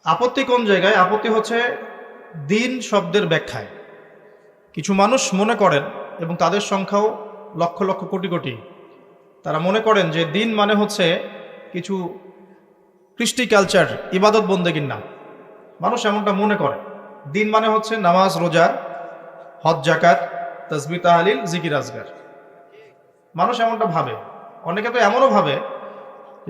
আপত্তি কোন জায়গায়? আপত্তি হচ্ছে দিন শব্দের ব্যাখ্যায়। কিছু মানুষ মনে করেন, এবং তাদের সংখ্যাও লক্ষ লক্ষ কোটি কোটি, তারা মনে করেন যে দিন মানে হচ্ছে কিছু কৃষ্টি কালচার, ইবাদত বন্দেগীর নাম। মানুষ এমনটা মনে করে। দিন মানে হচ্ছে নামাজ, রোজা, হজ, জাকাত, তাসবিহ, তাহলিল, জিকির, আজগার। মানুষ এমনটা ভাবে। অনেকে তো এমনও ভাবে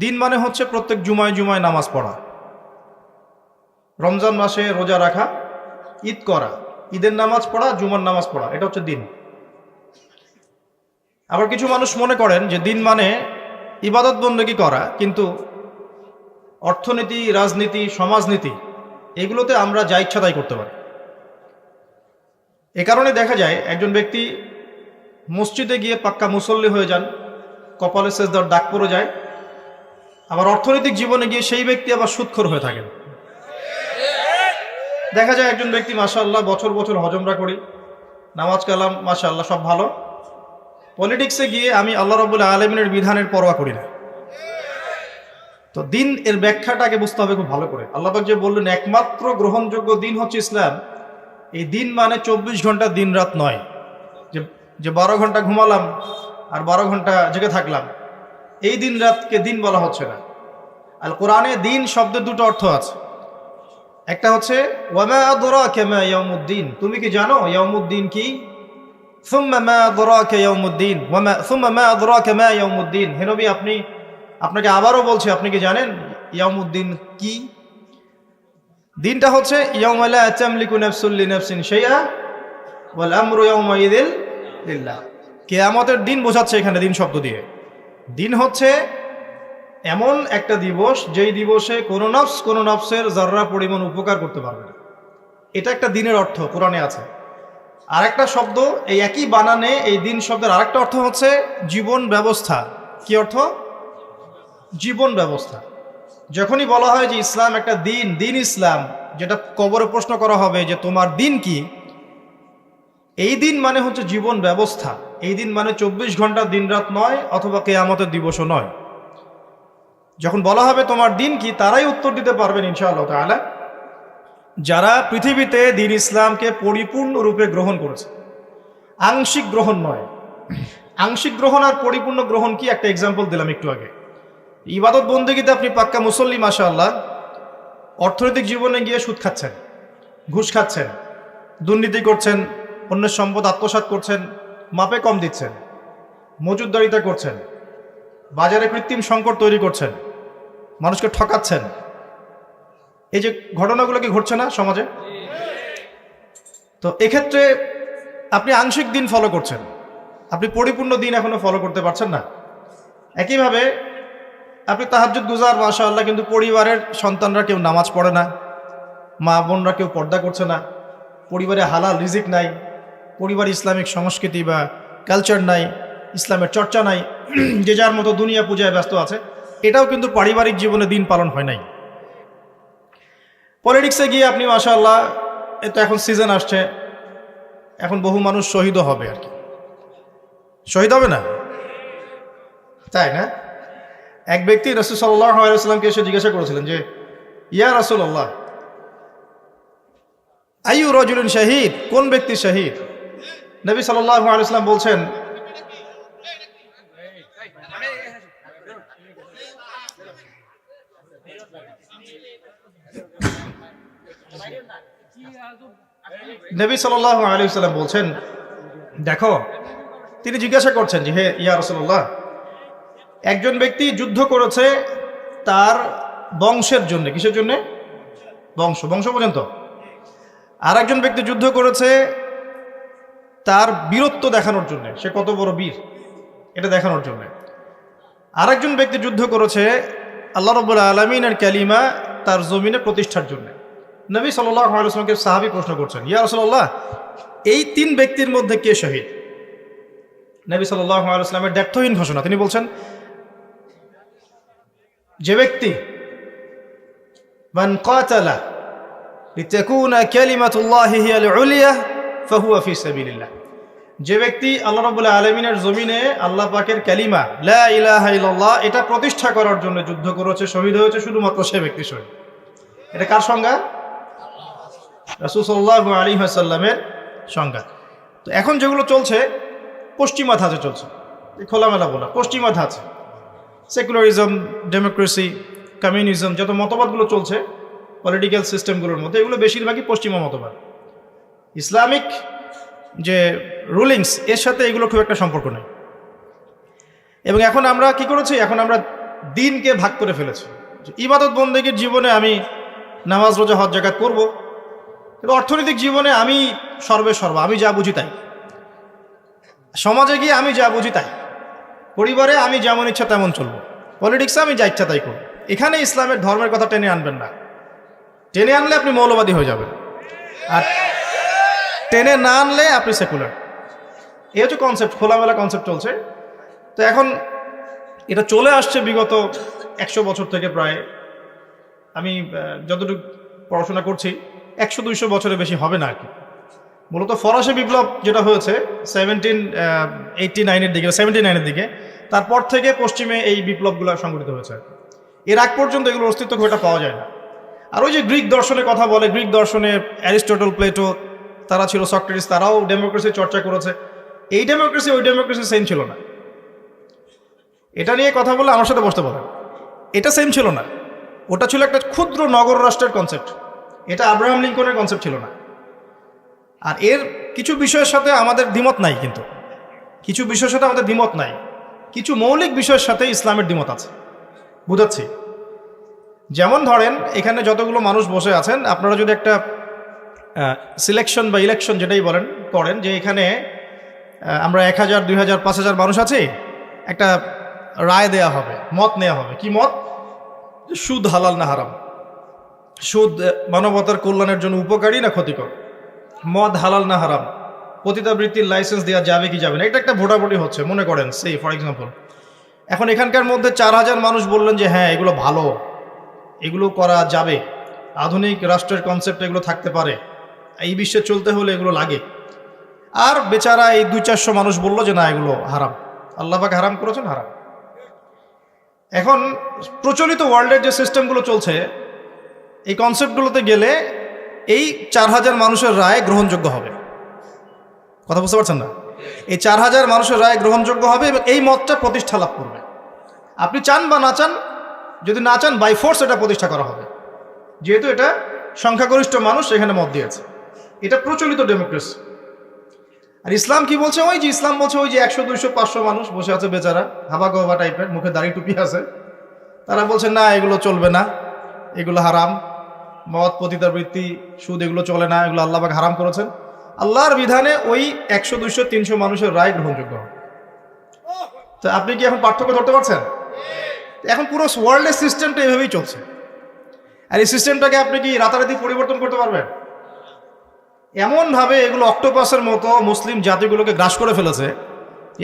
দিন মানে হচ্ছে প্রত্যেক জুমায় জুমায় নামাজ পড়া, রমজান মাসে রোজা রাখা, ঈদ করা, ঈদের নামাজ পড়া, জুমার নামাজ পড়া, এটা হচ্ছে দিন। আবার কিছু মানুষ মনে করেন যে দিন মানে ইবাদত বন্দেগী করা, কিন্তু অর্থনীতি, রাজনীতি, সমাজনীতি এগুলোতে আমরা যা ইচ্ছা তাই করতে পারি। এ কারণে দেখা যায় একজন ব্যক্তি মসজিদে গিয়ে পাক্কা মুসল্লি হয়ে যান, কপালে সেজদার দাগ পড়ে যায়, আবার অর্থনৈতিক জীবনে গিয়ে সেই ব্যক্তি আবার সুদখোর হয়ে থাকেন। দেখা যায় একজন ব্যক্তি মাশাআল্লাহ বছর বছর হজমরা করি, নামাজ কালাম মাশাআল্লাহ সব ভালো, পলিটিক্সে গিয়ে আমি আল্লাহ রাব্বুল আলামিনের বিধানের পরোয়া করি না। তো দিন এর ব্যাখ্যাটাকে বুঝতে হবে খুব ভালো করে। আল্লাহ পাক যে বললেন একমাত্র গ্রহণযোগ্য দিন হচ্ছে ইসলাম, এই দিন মানে 24 ঘন্টা দিন রাত নয়, যে 12 ঘন্টা ঘুমালাম আর 12 ঘন্টা জেগে থাকলাম, এই দিন রাতকে দিন বলা হচ্ছে না। আল কোরআনে দিন শব্দের দুটো অর্থ আছে। একটা হচ্ছে ওয়ামা আদরাকা মা ইয়াউমুদ্দিন, তুমি কি জানো ইয়াউমুদ্দিন কি? সুম্মা মা আদরাকা ইয়াউমুদ্দিন সুম্মা মা আদরাকা মা ইয়াউমুদ্দিন, হে নবী আপনাকে আবারও বলছি, আপনি কি জানেন ইয়াউমুদ্দিন কি? দিনটা হচ্ছে ইয়াউমা লা তামলিকু নাফসুন লিনাফসিন শাইআ ওয়াল আমরু ইয়াউমাইযিন লিল্লাহ। কিয়ামতের দিন বোঝাচ্ছে এখানে দিন শব্দ দিয়ে। দিন হচ্ছে এমন একটা দিবস যেই দিবসে কোনো নফসের যাররা পরিমাণ উপকার করতে পারবে না। এটা একটা দিনের অর্থ কোরআনে আছে। আর একটা শব্দ এই একই বানানে, এই দিন শব্দের আরেকটা অর্থ হচ্ছে জীবন ব্যবস্থা। কি অর্থ? জীবন ব্যবস্থা। যখনই বলা হয় যে ইসলাম একটা দিন, দিন ইসলাম, যেটা কবরে প্রশ্ন করা হবে যে তোমার দিন কি, এই দিন মানে হচ্ছে জীবন ব্যবস্থা। এই দিন মানে 24 ঘন্টা দিন রাত নয়, অথবা কিয়ামতের দিবসও নয়। যখন বলা হবে তোমার দিন কি, তারাই উত্তর দিতে পারবেন ইনশাআল্লাহ তাআলা যারা পৃথিবীতে দিন ইসলামকে পরিপূর্ণরূপে গ্রহণ করেছে। আংশিক গ্রহণ নয়। আংশিক গ্রহণ আর পরিপূর্ণ গ্রহণ কি, একটা এক্সাম্পল দিলাম একটু আগে। ইবাদত বন্দেগীতে আপনি পাক্কা মুসল্লি মাশাআল্লাহ, অর্থনৈতিক জীবনে গিয়ে সুদ খাচ্ছেন, ঘুষ খাচ্ছেন, দুর্নীতি করছেন, অন্যের সম্পদ আত্মসাৎ করছেন, মাপে কম দিচ্ছেন, মজুদদারিতা করছেন, বাজারে কৃত্রিম সংকট তৈরি করছেন, মানুষকে ঠকাচ্ছেন। এই যে ঘটনাগুলো কি ঘটছে না সমাজে? তো এক্ষেত্রে আপনি আংশিক দিন ফলো করছেন, আপনি পরিপূর্ণ দিন এখনো ফলো করতে পারছেন না। একইভাবে আপনি তাহাজ্জুদ গুজার মাশাআল্লাহ, কিন্তু পরিবারের সন্তানরা কেউ নামাজ পড়ে না, মা বোনরা কেউ পর্দা করছে না, পরিবারে হালাল রিজিক নাই, পরিবার ইসলামিক সংস্কৃতি বা কালচার নাই, ইসলামের চর্চা নাই, যে যার মতো দুনিয়া পূজায় ব্যস্ত আছে। এটাও কিন্তু পারিবারিক জীবনে দিন পালন হয় নাই। পলিটিক্সে গিয়ে আপনি মাশাআল্লাহ, এটা এখন সিজন আসছে, এখন বহু মানুষ শহীদও হবে। আর কি শহীদ হবে না, তাই না? এক ব্যক্তি রাসূল সাল্লাল্লাহু আলাইহি ওয়াসাল্লামকে এসে জিজ্ঞাসা করেছিলেন যে ইয়া রাসূলুল্লাহ আইয়ু রাজুলিন শাহীদ, কোন ব্যক্তি শহীদ? নবী সাল্লাল্লাহু আলাইহি ওয়াসাল্লাম বলছেন নবী সাল্লাল্লাহু আলাইহি ওয়াসাল্লাম বলছেন, দেখো, তিনি জিজ্ঞাসা করছেন যে হে ইয়া রাসূলুল্লাহ, একজন ব্যক্তি যুদ্ধ করেছে তার বংশের জন্য। কিসের জন্য? বংশ পর্যন্ত। আর একজন ব্যক্তি যুদ্ধ করেছে তার বীরত্ব দেখানোর জন্য, সে কত বড় বীর এটা দেখানোর জন্য। আর একজন ব্যক্তি যুদ্ধ করেছে আল্লাহ রাব্বুল আলামিনের কালিমা তার জমিনে প্রতিষ্ঠার জন্য। নবী সাল্লাল্লাহু আলাইহি ওয়াসাল্লামকে সাহাবী প্রশ্ন করছেন, ইয়া রাসূলুল্লাহ, এই তিন ব্যক্তির মধ্যে কে শহীদ? নবী সাল্লাল্লাহু আলাইহি ওয়াসাল্লামের দ্ব্যর্থহীন ঘোষণা। তিনি বলছেন, যে ব্যক্তি মান কাতালা লিতাকুনা কালিমাতুল্লাহি হিয়াল উলিয়া ফাহুয়া ফি সাবিলিল্লাহ, যে ব্যক্তি আল্লাহ রাব্বুল আলামিনের জমিনে আল্লাহ পাকের কালিমা লা ইলাহা ইল্লাল্লাহ এটা প্রতিষ্ঠা করার জন্য যুদ্ধ করেছে, শহীদ হয়েছে, শুধুমাত্র সে ব্যক্তি শহীদ। এটা কার সংজ্ঞা? রাসূল সাল্লাল্লাহু আলাইহি ওয়াসাল্লামের সংজ্ঞা। তো এখন যেগুলো চলছে পশ্চিমা ধাঁচে চলছে, খোলামেলা বলা পশ্চিমা ধাঁচে, সেকুলারিজম, ডেমোক্রেসি, কমিউনিজম, যত মতবাদগুলো চলছে পলিটিক্যাল সিস্টেমগুলোর মধ্যে, এগুলো বেশিরভাগই পশ্চিমা মতবাদ। ইসলামিক যে রুলিংস এর সাথে এগুলো খুব একটা সম্পর্ক নেই। এবং এখন আমরা কি করেছি, এখন আমরা দিনকে ভাগ করে ফেলেছি। ইবাদত বন্দেগীর জীবনে আমি নামাজ, রোজা, হজ, যাকাত করব, কিন্তু অর্থনৈতিক জীবনে আমি সর্বেসর্বা, আমি যা বুঝি তাই, সমাজে গিয়ে আমি যা বুঝি তাই, পরিবারে আমি যেমন ইচ্ছা তেমন চলবো, পলিটিক্সে আমি যা ইচ্ছা তাই করব। এখানে ইসলামের ধর্মের কথা টেনে আনবেন না। টেনে আনলে আপনি মৌলবাদী হয়ে যাবেন, আর টেনে না আনলে আপনি সেকুলার। এই হচ্ছে কনসেপ্ট, খোলামেলা কনসেপ্ট চলছে। তো এখন এটা চলে আসছে বিগত 100 বছর থেকে প্রায়, আমি যতটুকু পড়াশোনা করছি 100-200 বছরের বেশি হবে না আর কি। মূলত ফরাসি বিপ্লব যেটা হয়েছে 1789-এর দিকে, 79-এর দিকে, তারপর থেকে পশ্চিমে এই বিপ্লবগুলো সংঘটিত হয়েছে। এর আগ পর্যন্ত এগুলোর অস্তিত্ব খুব একটা পাওয়া যায় না। আর ওই যে গ্রিক দর্শনের কথা বলে, গ্রিক দর্শনে অ্যারিস্টটল, প্লেটো, তারা ছিল, সক্রেটিস, তারাও ডেমোক্রেসির চর্চা করেছে। এই ডেমোক্রেসি ওই ডেমোক্রেসি সেম ছিল না। এটা নিয়ে কথা বললে আমার সাথে বসতে পারেন, এটা সেম ছিল না। ওটা ছিল একটা ক্ষুদ্র নগর রাষ্ট্রের কনসেপ্ট, এটা আব্রাহাম লিঙ্কনের কনসেপ্ট ছিল না। আর এর কিছু বিষয়ের সাথে আমাদের দ্বিমত নাই, কিন্তু কিছু বিষয়ের সাথে আমাদের দ্বিমত নাই, কিছু মৌলিক বিষয়ের সাথে ইসলামের দ্বিমত আছে। বুঝাচ্ছি, যেমন ধরেন এখানে যতগুলো মানুষ বসে আছেন, আপনারা যদি একটা সিলেকশন বা ইলেকশন যেটাই বলেন করেন, যে এখানে আমরা 1000, 2000, 5000 মানুষ আছি, একটা রায় দেয়া হবে, মত নেওয়া হবে। কি মত? সুদ হালাল না হারাম, সুদ মানবতার কল্যাণের জন্য উপকারী না ক্ষতিকর, মদ হালাল না হারাম, পতিতাবৃত্তির লাইসেন্স দেওয়া যাবে কি যাবে না, এটা একটা ভোটাভুটি হচ্ছে মনে করেন, সেই ফর এক্সাম্পল। এখন এখানকার মধ্যে 4000 মানুষ বললেন যে হ্যাঁ এগুলো ভালো, এগুলো করা যাবে, আধুনিক রাষ্ট্রের কনসেপ্ট এগুলো থাকতে পারে, এই বিশ্বে চলতে হলে এগুলো লাগে। আর বেচারা এই 200-400 মানুষ বললো যে না এগুলো হারাম, আল্লাহ পাক হারাম করেছেন, হারাম। এখন প্রচলিত ওয়ার্ল্ডের যে সিস্টেমগুলো চলছে, এই কনসেপ্টগুলোতে গেলে এই 4000 মানুষের রায় গ্রহণযোগ্য হবে। কথা বুঝতে পারছেন না? এই 4000 মানুষের রায় গ্রহণযোগ্য হবে এবং এই মতটা প্রতিষ্ঠা লাভ করবে। আপনি চান বা না চান, যদি না চান বাই ফোর্স এটা প্রতিষ্ঠা করা হবে, যেহেতু এটা সংখ্যাগরিষ্ঠ মানুষ এখানে মত দিয়েছে। এটা প্রচলিত ডেমোক্রেসি। আর ইসলাম কি বলছে? ওই যে ইসলাম বলছে ওই যে 100, 200, 500 মানুষ বসে আছে বেচারা, হাবা গোবা টাইপের, মুখে দাড়ি টুপি আছে, তারা বলছে না এগুলো চলবে না, এগুলো হারাম, মদ, পতিতাবৃত্তি, সুদ এগুলো চলে না, এগুলো আল্লাহ পাক হারাম করেছেন। আল্লাহর বিধানে ওই 100, 200, 300 মানুষের রায় গ্রহণযোগ্য হবে। তো আপনি কি এখন পার্থক্য ধরতে পারছেন? এখন পুরো ওয়ার্ল্ডের সিস্টেমটা এভাবেই চলছে। আর এই সিস্টেমটাকে আপনি কি রাতারাতি পরিবর্তন করতে পারবেন? এমনভাবে এগুলো অক্টোপাসের মতো মুসলিম জাতিগুলোকে গ্রাস করে ফেলেছে,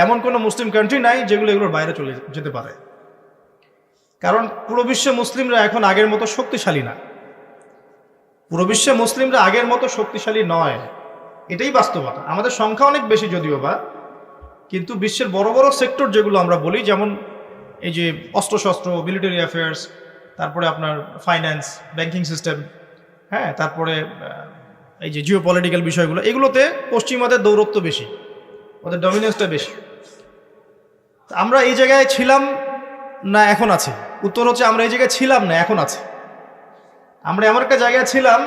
এমন কোনো মুসলিম কান্ট্রি নাই যেগুলো এগুলোর বাইরে চলে যেতে পারে। কারণ পুরো বিশ্বে মুসলিমরা এখন আগের মতো শক্তিশালী না, পুরো বিশ্বে মুসলিমরা আগের মতো শক্তিশালী নয়, এটাই বাস্তবতা। আমাদের সংখ্যা অনেক বেশি যদিও বা, কিন্তু বিশ্বের বড় বড় সেক্টর যেগুলো আমরা বলি, যেমন এই যে অস্ত্রশস্ত্র, মিলিটারি অ্যাফেয়ার্স, তারপরে আপনার ফাইন্যান্স, ব্যাংকিং সিস্টেম, হ্যাঁ, তারপরে এই যে জিও পলিটিক্যাল বিষয়গুলো, এগুলোতে পশ্চিমাদের দৌরত্ব বেশি, ওদের ডমিনেন্সটা বেশি। আমরা এই জায়গায় ছিলাম না এখন আছি? উত্তর হচ্ছে আমরা এই জায়গায় ছিলাম না, এখন আছি। আমরা এমন একটা জায়গায় ছিলাম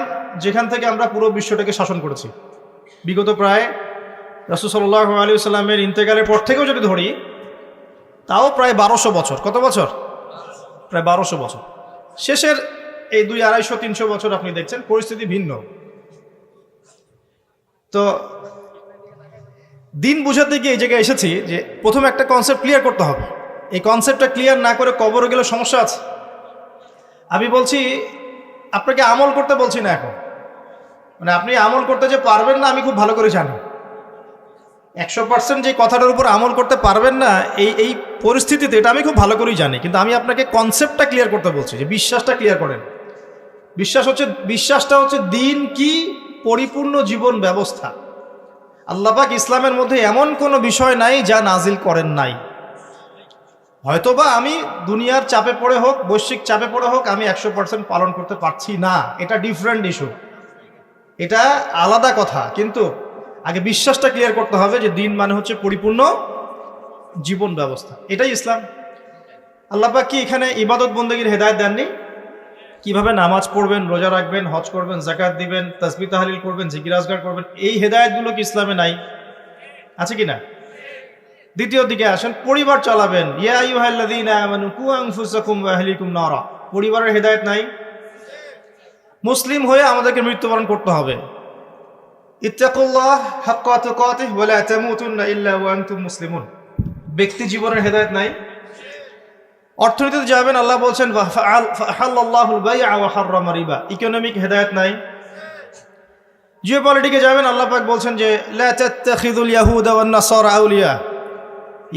যেখান থেকে আমরা পুরো বিশ্বটাকে শাসন করেছি বিগত প্রায় রাসূল সাল্লাল্লাহু আলাইহি ওয়াসাল্লামের ইন্তেকালের পর থেকেও যদি ধরি, তাও প্রায় 1200 বছর। কত বছর? প্রায় 1200 বছর। শেষের এই 200, 250, 300 বছর আপনি দেখছেন পরিস্থিতি ভিন্ন। তো দিন বুঝাতে গিয়ে এই জায়গায় এসেছি যে প্রথমে একটা কনসেপ্ট ক্লিয়ার করতে হবে। এই কনসেপ্টটা ক্লিয়ার না করে কবরে গেলে সমস্যা আছে। আমি বলছি আপনাকে আমল করতে বলছি না এখন, মানে আপনি আমল করতে যে পারবেন না আমি খুব ভালো করে জানি। 100% যে কথাটার উপর আমল করতে পারবেন না এই পরিস্থিতিতে, এটা আমি খুব ভালো করেই জানি। কিন্তু আমি আপনাকে কনসেপ্টটা ক্লিয়ার করতে বলছি, যে বিশ্বাসটা ক্লিয়ার করেন। বিশ্বাসটা হচ্ছে দিন কি পরিপূর্ণ জীবন ব্যবস্থা। আল্লাহ পাক ইসলামের মধ্যে এমন কোনো বিষয় নাই যা নাজিল করেন নাই। হয়তোবা আমি দুনিয়ার চাপে পড়ে হোক, বৈশ্বিক চাপে পড়ে হোক, আমি 100% পালন করতে পারছি না, এটা ডিফারেন্ট ইস্যু, এটা আলাদা কথা। কিন্তু আগে বিশ্বাসটা ক্লিয়ার করতে হবে যে দিন মানে হচ্ছে পরিপূর্ণ জীবন ব্যবস্থা, এটাই ইসলাম। আল্লাহ পাক কি এখানে ইবাদত বন্দেগীর হেদায়েত দেননি? কিভাবে নামাজ পড়বেন, রোজা রাখবেন, হজ করবেন, যাকাত দিবেন, তাসবিহ তাহলিল করবেন, জিকির আজকার করবেন, এই হেদায়েতগুলো কি ইসলামে নাই? আছে কি না? দ্বিতীয় দিকে আসেন, পরিবার চালাবেন, ইয়া আইয়ুহাল্লাযীনা আমানু কু আনফুসাকুম ওয়া আহলিকুম নারা, পরিবারের হেদায়েত নাই? মুসলিম হয়ে আমাদেরকে মৃত্যুবরণ করতে হবে, ইত্তাকুল্লাহ হাক্কা তুকাতিহি ওয়া লা তামুতুন্না ইল্লা ওয়া আনতুম মুসলিমুন, ব্যক্তি জীবনের হেদায়েত নাই? অর্থনীতিতে যাবেন, আল্লাহ বলছেন ফাহাল্লাল্লাহুল বাই'a ওয়া হাররামা রিবা, ইকোনমিক হেদায়েত নাই? জিওপলিটিকে যাবেন, আল্লাহ পাক বলছেন যে লা তাত্তাখিযুল ইয়াহুদা ওয়ান নাসারা আউলিয়া,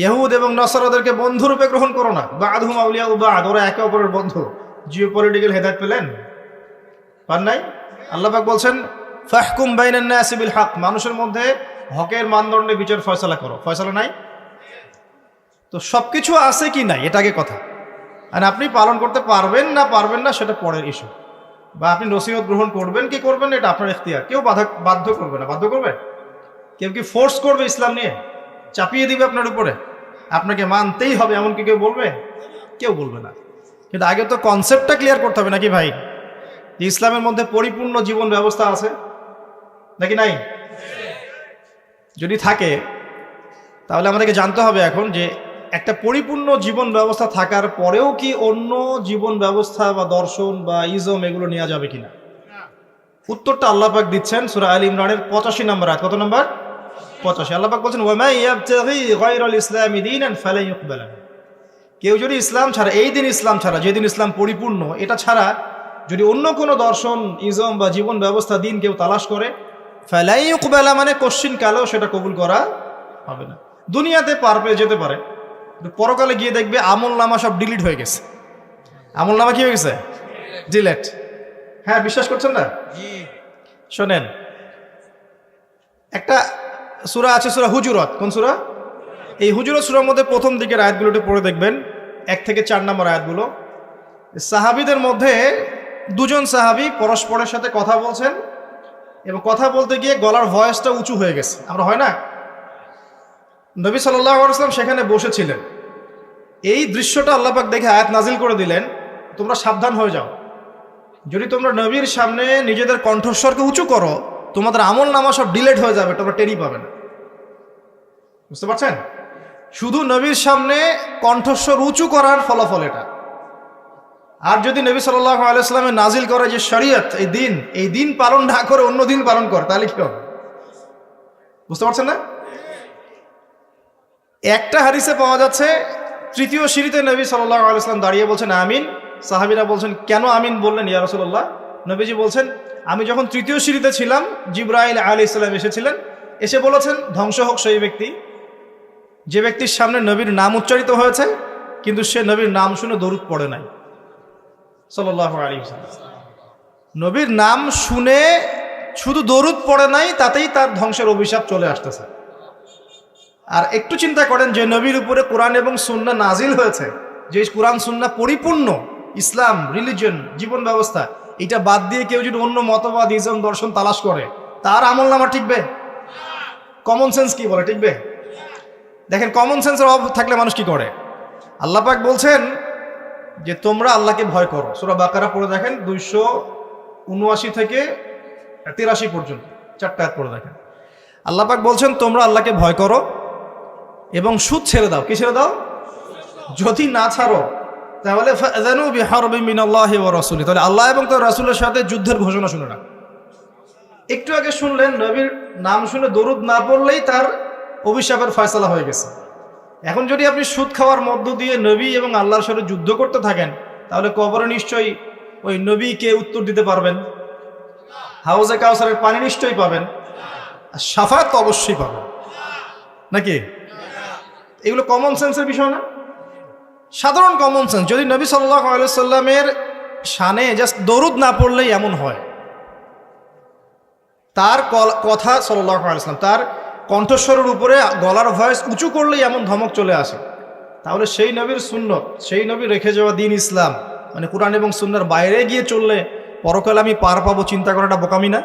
ইহুদ এবং নাসারাদেরকে বন্ধুরূপে গ্রহণ করো না, বা'দুহুম আউলিয়া বা'দ, ওরা একে অপরের বন্ধু। জিওপলিটিক্যাল হেদায়েত পেলেন? পান নাই? আল্লাহ পাক বলছেন ফাহকুম বাইনান নাসি বিল হক, মানুষের মধ্যে হকের মানদণ্ডে বিচার ফয়সালা করো, ফয়সালা নাই? তো সবকিছু আছে কি নাই এটা আগে কথা। আর আপনি পালন করতে পারবেন না সেটা পরের ইস্যু, বা আপনি নসিহত গ্রহণ করবেন কি করবেন এটা আপনার ইখতিয়ার, কেউ বাধ্য করবে না। বাধ্য করবে? কেউ কি ফোর্স করবে ইসলাম নিয়ে? চাপিয়ে দিবে আপনার উপরে, আপনাকে মানতেই হবে এমন কি কেউ বলবে? কেউ বলবে না। কিন্তু আগে তো কনসেপ্টটা ক্লিয়ার করতে হবে নাকি ভাই, যে ইসলামের মধ্যে পরিপূর্ণ জীবন ব্যবস্থা আছে নাকি নাই? যদি থাকে তাহলে আমাদেরকে জানতে হবে এখন যে একটা পরিপূর্ণ জীবন ব্যবস্থা থাকার পরেও কি অন্য জীবন ব্যবস্থা বা দর্শন বা ইজম এগুলো নেওয়া যাবে কিনা। উত্তরটা আল্লাহ পাক দিচ্ছেন সূরা আল ইমরানের 85 নম্বর আয়াত। কত নম্বর? 85। আল্লাহ পাক বলছেন ওয়া মা ইয়াবতাগি গায়রাল ইসলামি দীনান ফালান ইউকবালা, কেউ যদি ইসলাম ছাড়া, এই দিন ইসলাম ছাড়া, যেদিন ইসলাম পরিপূর্ণ, এটা ছাড়া যদি অন্য কোনো দর্শন, ইজম বা জীবন ব্যবস্থা, দিন কেউ তালাশ করে, ফালান ইউকবালা মানে কোশ্চিন কালেও সেটা কবুল করা হবে না। দুনিয়াতে পারবে, যেতে পারে, পরকালে গিয়ে দেখবে আমল নামা সব ডিলিট হয়ে গেছে। আমল নামা কি হয়ে গেছে? ডিলেট। হ্যাঁ, বিশ্বাস করছেন না? শোনেন, একটা সূরা আছে, সূরা হুজুরাত। কোন সূরা? এই হুজুরাত সূরার মধ্যে প্রথম দিকের আয়াতগুলোতে পড়ে দেখবেন, 1 থেকে 4 নম্বর আয়াতগুলো। সাহাবীদের মধ্যে দুজন সাহাবী পরস্পরের সাথে কথা বলছেন এবং কথা বলতে গিয়ে গলার ভয়েসটা উঁচু হয়ে গেছে। আমরা হয় না? নবী সাল্লাল্লাহু আলাইহি ওয়াসাল্লাম সেখানে বসেছিলেন। এই দৃশ্যটা আল্লাহ পাক দেখে আয়াত নাজিল করে দিলেন, তোমরা সাবধান হয়ে যাও, যদি তোমরা নবীর সামনে নিজেদের কণ্ঠস্বরকে উঁচু করো, তোমাদের আমল নামা সব ডিলেট হয়ে যাবে, তোমরা টেরই পাবে না। বুঝতে পারছেন? শুধু নবীর সামনে কণ্ঠস্বর উঁচু করার ফলাফল এটা। আর যদি নবী সাল্লাল্লাহু আলাইহি ওয়াসাল্লামের নাজিল করে যে শরীয়ত, এই দিন পালন না করে অন্য দিন পালন করে, তাহলে কি হবে? বুঝতে পারছেন না? একটা হাদিসে পাওয়া যাচ্ছে, তৃতীয় সিঁড়িতে নবী সাল্লাল্লাহু আলাইহি ওয়াসাল্লাম দাঁড়িয়ে বলছেন আমিন। সাহাবীরা বলছেন কেন আমিন বললেন ইয়া রাসূলুল্লাহ? নবীজি বলছেন আমি যখন তৃতীয় সিঁড়িতে ছিলাম, জিবরাইল আলাইহিস সালাম এসেছিলেন, এসে বলেছেন ধ্বংস হোক সেই ব্যক্তি যে ব্যক্তির সামনে নবীর নাম উচ্চারিত হয়েছে কিন্তু সে নবীর নাম শুনে দরুদ পড়ে নাই সাল্লাল্লাহু আলাইহি ওয়াসাল্লাম। নবীর নাম শুনে শুধু দরুদ পড়ে নাই, তাতেই তার ধ্বংসের অভিশাপ চলে আসতেছে। আর একটু চিন্তা করেন, যে নবীর উপরে কোরআন এবং সুন্নাহ নাজিল হয়েছে, যে কোরআন সুন্নাহ পরিপূর্ণ ইসলাম, রিলিজিয়ন, জীবন ব্যবস্থা, এটা বাদ দিয়ে কেউ যদি অন্য মতবাদ, ইজম, দর্শন তালাশ করে, তার আমল নামা টিকবে? কমন সেন্স কি বলে টিকবে? দেখেন, কমন সেন্সের অভাব থাকলে মানুষ কি করে। আল্লাহ পাক বলছেন যে তোমরা আল্লাহকে ভয় করো। সূরা বাকারা পড়ে দেখেন, 279 থেকে 83 পর্যন্ত 4টা আয়াত পড়ে দেখেন। আল্লাহ পাক বলছেন তোমরা আল্লাহকে ভয় করো এবং সুদ ছেড়ে দাও। কি ছেড়ে দাও? যদি না ছাড়ো তাহলে ফাযানু বিহারবিন মিনাল্লাহি ওয়া রাসূলিহি, তাহলে আল্লাহ এবং তার রাসূলের সাথে যুদ্ধের ঘোষণা শুনে না। একটু আগে শুনলেন নবীর নাম শুনে দরুদ না পড়লেই তার অভিশাপের ফয়সালা হয়ে গেছে। এখন যদি আপনি সুদ খাওয়ার মধ্য দিয়ে নবী এবং আল্লাহর সাথে যুদ্ধ করতে থাকেন, তাহলে কবরে নিশ্চয়ই ওই নবীকে উত্তর দিতে পারবেন, হাউজে কাউসারের পানি নিশ্চয়ই পাবেন, আর শাফাত তো অবশ্যই পাবেন নাকি? এগুলো কমন সেন্সের বিষয় না? সাধারণ কমন সেন্স। যদি নবী সাল্লাল্লাহু আলাইহি ওয়াসাল্লামের শানে জাস্ট দরুদ না পড়লেই এমন হয়, তার কথা সাল্লাল্লাহু আলাইহি ওয়াসাল্লাম তার কণ্ঠস্বরের উপরে গলার ভয়েস উঁচু করলেই এমন ধমক চলে আসে, তাহলে সেই নবীর সুন্নত, সেই নবী রেখে যাওয়া দিন ইসলাম, মানে কোরআন এবং সুন্নাহর বাইরে গিয়ে চললে পরকালে আমি পার পাবো চিন্তা করাটা বোকামি না?